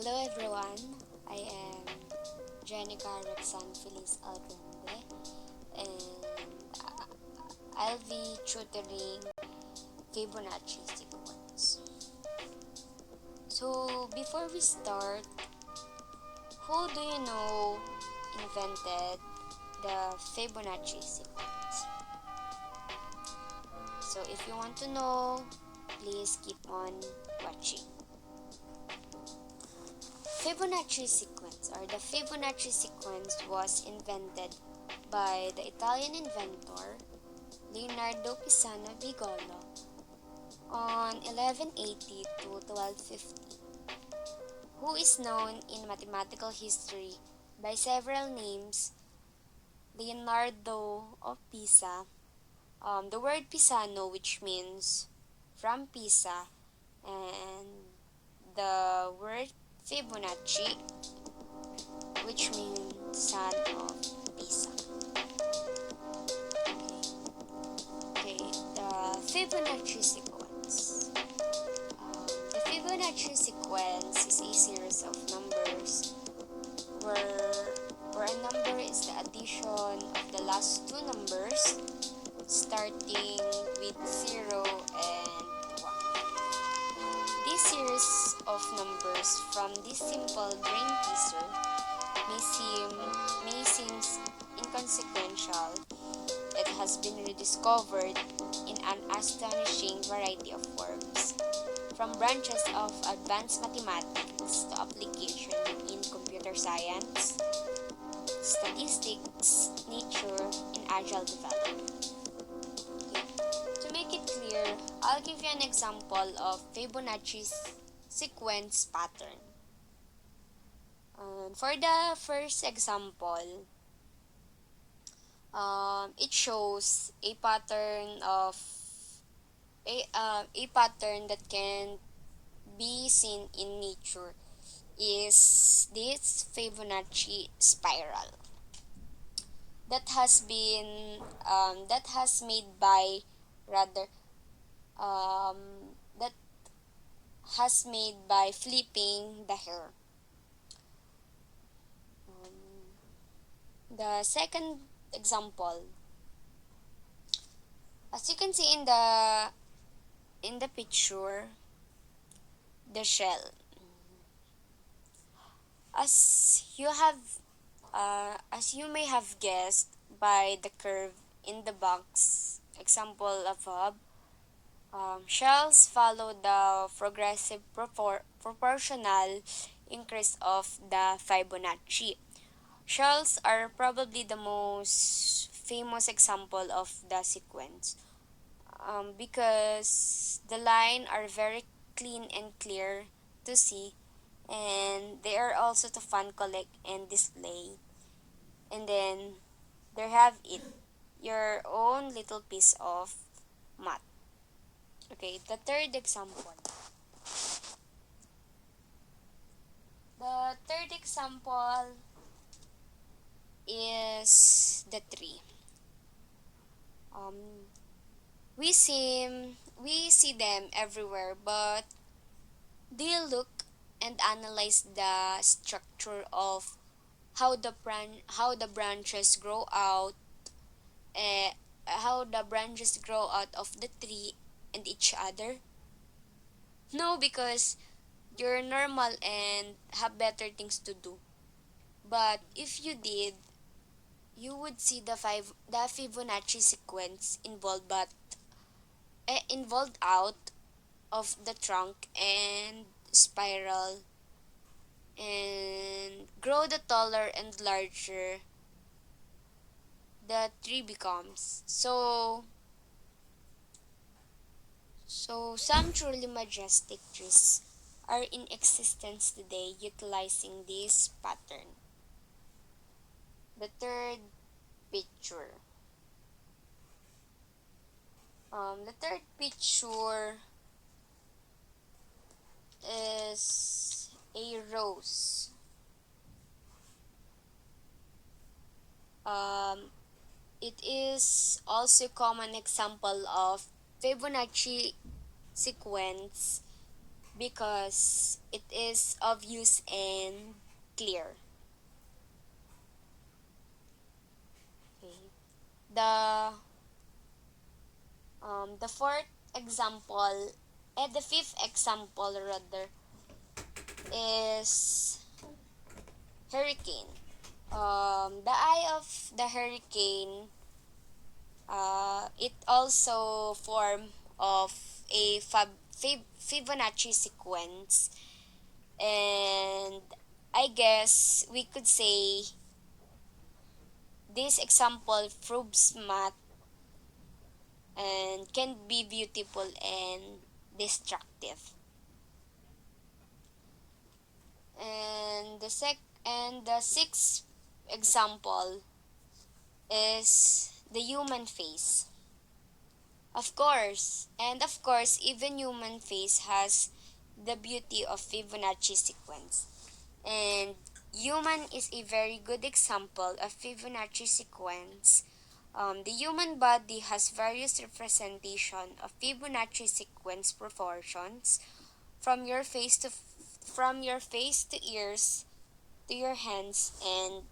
Hello everyone, I am JENICA REXAN FELIZE GRANDE, and I'll be tutoring Fibonacci sequence. So before we start, who do you know invented the Fibonacci sequence? So if you want to know, please keep on watching. Fibonacci sequence, or the Fibonacci sequence, was invented by the Italian inventor Leonardo Pisano Bigolo on 1180 to 1250, who is known in mathematical history by several names. Leonardo of Pisa, the word Pisano, which means from Pisa, and the word Fibonacci, which means son of Pisa. Okay, the Fibonacci sequence. The Fibonacci sequence is a series of numbers where a number is the addition of the last two numbers, starting with 0 and 1. This series of numbers from this simple brain teaser may seem inconsequential. It has been rediscovered in an astonishing variety of forms, from branches of advanced mathematics to application in computer science, statistics, nature, and agile development. To make it clear, I'll give you an example of Fibonacci's sequence pattern. For the first example, it shows a pattern of a pattern that can be seen in nature is this Fibonacci spiral that has made by rather that has made by flipping the hair. The second example, as you can see in the picture, the shell. As you may have guessed by the curve in the box example above, shells follow the progressive proportional increase of the Fibonacci. Shells are probably the most famous example of the sequence, because the lines are very clean and clear to see, and they are also to fun collect and display. And then there have it, your own little piece of math. Okay, the third example. The third example is the tree. We see them everywhere, but do you look and analyze the structure of how the branches grow out, how the branches grow out of the tree and each other? No, because you're normal and have better things to do. But if you did, you would see the Fibonacci sequence involved out of the trunk and spiral, and grow the taller and larger the tree becomes. So some truly majestic trees are in existence today utilizing this pattern. The third picture. The third picture is a rose. It is also a common example of Fibonacci sequence because it is obvious and clear. Okay. The the fourth example, the fifth example rather, is hurricane. The eye of the hurricane, it also form of a Fibonacci sequence, and I guess we could say this example proves math and can be beautiful and destructive. And the sixth example is the human face. Of course, even human face has the beauty of Fibonacci sequence. And human is a very good example of Fibonacci sequence. The human body has various representation of Fibonacci sequence proportions from your face to ears to your hands and